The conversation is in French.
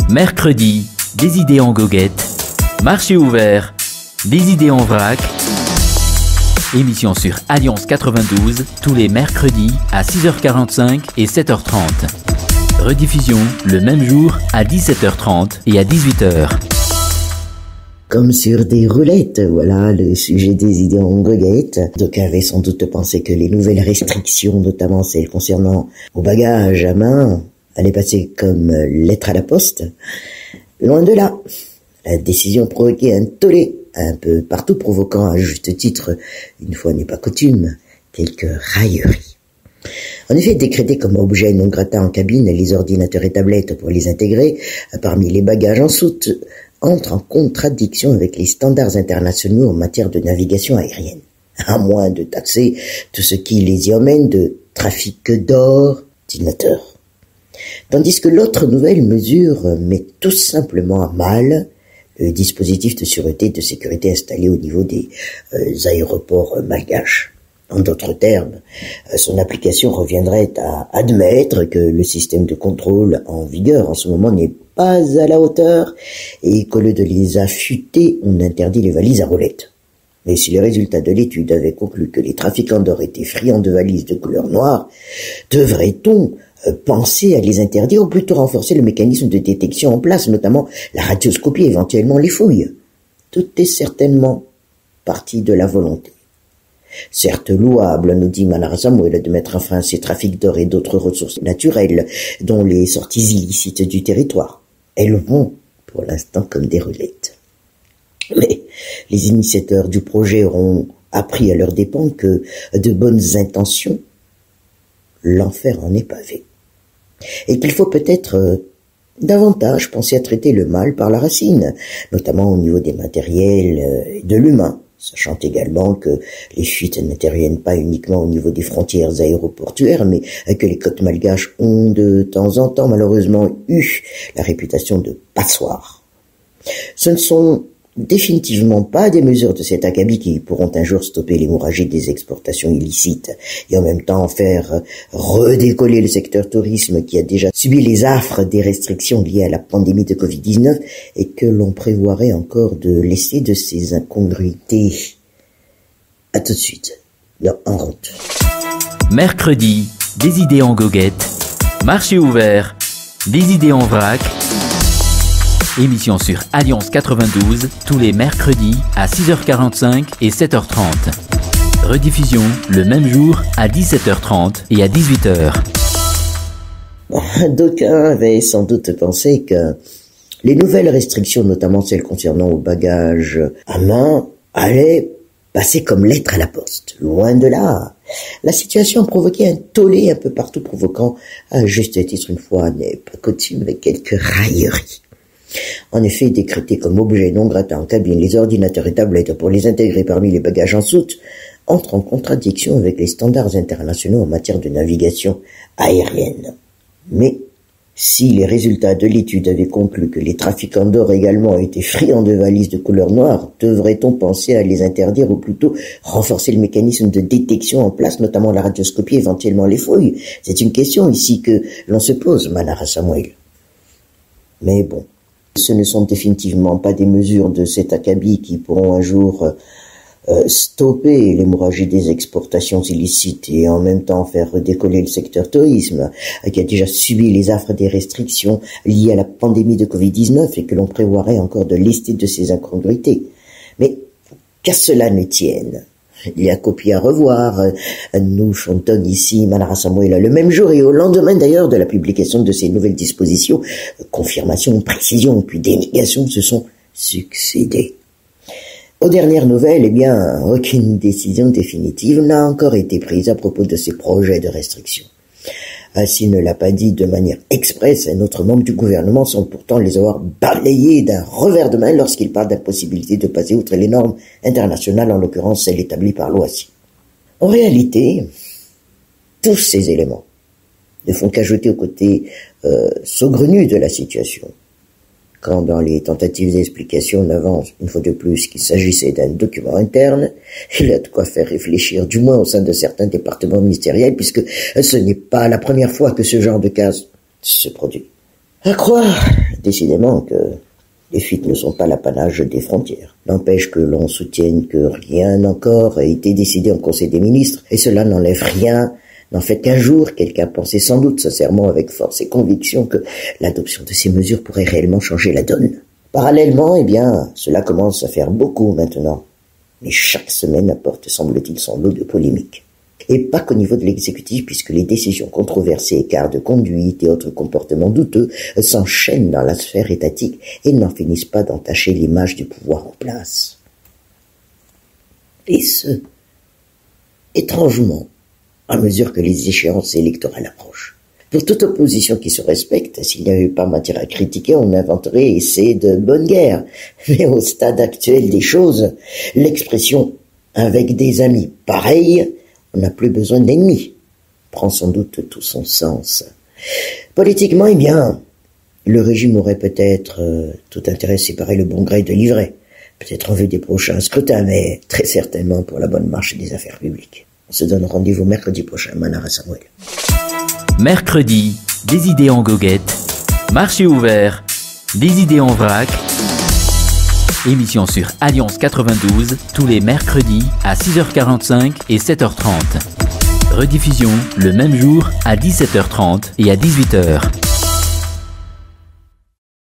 Mercredi, des idées en goguette. Marché ouvert, des idées en vrac. Émission sur Alliance 92, tous les mercredis à 6h45 et 7h30. Rediffusion le même jour à 17h30 et à 18h. Comme sur des roulettes, voilà le sujet des idées en goguette. D'aucuns avaient sans doute pensé que les nouvelles restrictions, notamment celles concernant au bagage à main, allaient passer comme lettre à la poste. Loin de là. La décision provoquait un tollé un peu partout, provoquant à juste titre, une fois n'est pas coutume, quelques railleries. En effet, décréter comme objet non grata en cabine les ordinateurs et tablettes pour les intégrer parmi les bagages en soute entre en contradiction avec les standards internationaux en matière de navigation aérienne, à moins de taxer tout ce qui les y emmène de trafic d'ordinateurs. Tandis que l'autre nouvelle mesure met tout simplement à mal le dispositif de sûreté et de sécurité installé au niveau des aéroports malgaches. En d'autres termes, son application reviendrait à admettre que le système de contrôle en vigueur en ce moment n'est pas à la hauteur et qu'au lieu de les affûter, on interdit les valises à roulettes. Mais si les résultats de l'étude avaient conclu que les trafiquants d'or étaient friands de valises de couleur noire, devrait-on penser à les interdire ou plutôt renforcer le mécanisme de détection en place, notamment la radioscopie et éventuellement les fouilles? Tout est certainement partie de la volonté. Certes louable, nous dit Manara Samuel, de mettre un frein à ces trafics d'or et d'autres ressources naturelles, dont les sorties illicites du territoire. Elles vont, pour l'instant, comme des roulettes. Mais les initiateurs du projet auront appris à leurs dépens que de bonnes intentions, l'enfer en est pavé. Et qu'il faut peut-être davantage penser à traiter le mal par la racine, notamment au niveau des matériels et de l'humain, sachant également que les fuites n'interviennent pas uniquement au niveau des frontières aéroportuaires, mais que les côtes malgaches ont de temps en temps malheureusement eu la réputation de passoires. Ce ne sont définitivement pas des mesures de cet acabit qui pourront un jour stopper l'hémorragie des exportations illicites et en même temps faire redécoller le secteur tourisme qui a déjà subi les affres des restrictions liées à la pandémie de Covid-19 et que l'on prévoirait encore de laisser de ces incongruités. À tout de suite, en route. Mercredi, des idées en goguette. Marché ouvert, des idées en vrac. Émission sur Alliance 92, tous les mercredis à 6h45 et 7h30. Rediffusion le même jour à 17h30 et à 18h. D'aucuns avaient sans doute pensé que les nouvelles restrictions, notamment celles concernant au bagage à main, allaient passer comme lettre à la poste. Loin de là. La situation provoquait un tollé un peu partout, provoquant à juste titre, une fois n'est pas coutume, avec quelques railleries. En effet, décréter comme objet non grata en cabine les ordinateurs et tablettes pour les intégrer parmi les bagages en soute entre en contradiction avec les standards internationaux en matière de navigation aérienne. Mais si les résultats de l'étude avaient conclu que les trafiquants d'or également étaient friands de valises de couleur noire, devrait-on penser à les interdire ou plutôt renforcer le mécanisme de détection en place, notamment la radioscopie, éventuellement les fouilles? C'est une question ici que l'on se pose, Manara Samuel. Mais bon. Ce ne sont définitivement pas des mesures de cet acabit qui pourront un jour stopper l'hémorragie des exportations illicites et en même temps faire redécoller le secteur tourisme qui a déjà subi les affres des restrictions liées à la pandémie de Covid-19 et que l'on prévoirait encore de lester de ces incongruités. Mais qu'à cela ne tienne, il y a copie à revoir. Nous chantons ici Manara Samuel le même jour et au lendemain d'ailleurs de la publication de ces nouvelles dispositions, confirmation, précision puis dénégation se sont succédés. Aux dernières nouvelles, aucune décision définitive n'a encore été prise à propos de ces projets de restriction. S'il ne l'a pas dit de manière expresse, un autre membre du gouvernement semble pourtant les avoir balayés d'un revers de main lorsqu'il parle d'impossibilité de passer outre les normes internationales, en l'occurrence celles établies par l'OACI. En réalité, tous ces éléments ne font qu'ajouter au côté saugrenu de la situation. Quand dans les tentatives d'explication on avance une fois de plus qu'il s'agissait d'un document interne, il y a de quoi faire réfléchir, du moins au sein de certains départements ministériels, puisque ce n'est pas la première fois que ce genre de cas se produit. À croire décidément que les fuites ne sont pas l'apanage des frontières. N'empêche que l'on soutienne que rien encore a été décidé en Conseil des ministres, et cela n'enlève rien, n'en fait qu'un jour, quelqu'un pensait sans doute sincèrement avec force et conviction que l'adoption de ces mesures pourrait réellement changer la donne. Parallèlement, cela commence à faire beaucoup maintenant. Mais chaque semaine apporte, semble-t-il, son lot de polémiques. Et pas qu'au niveau de l'exécutif, puisque les décisions controversées, écarts de conduite et autres comportements douteux s'enchaînent dans la sphère étatique et n'en finissent pas d'entacher l'image du pouvoir en place. Et ce, étrangement, à mesure que les échéances électorales approchent. Pour toute opposition qui se respecte, s'il n'y avait pas matière à critiquer, on inventerait essai de bonne guerre. Mais au stade actuel des choses, l'expression « avec des amis pareils », on n'a plus besoin d'ennemis, prend sans doute tout son sens. Politiquement, le régime aurait peut-être tout intérêt à séparer le bon gré de l'ivraie, peut-être en vue des prochains scrutins, mais très certainement pour la bonne marche des affaires publiques. On se donne rendez-vous mercredi prochain, Manara Samuel. Mercredi, des idées en goguette, marché ouvert, des idées en vrac. Émission sur Alliance 92, tous les mercredis à 6h45 et 7h30. Rediffusion le même jour à 17h30 et à 18h.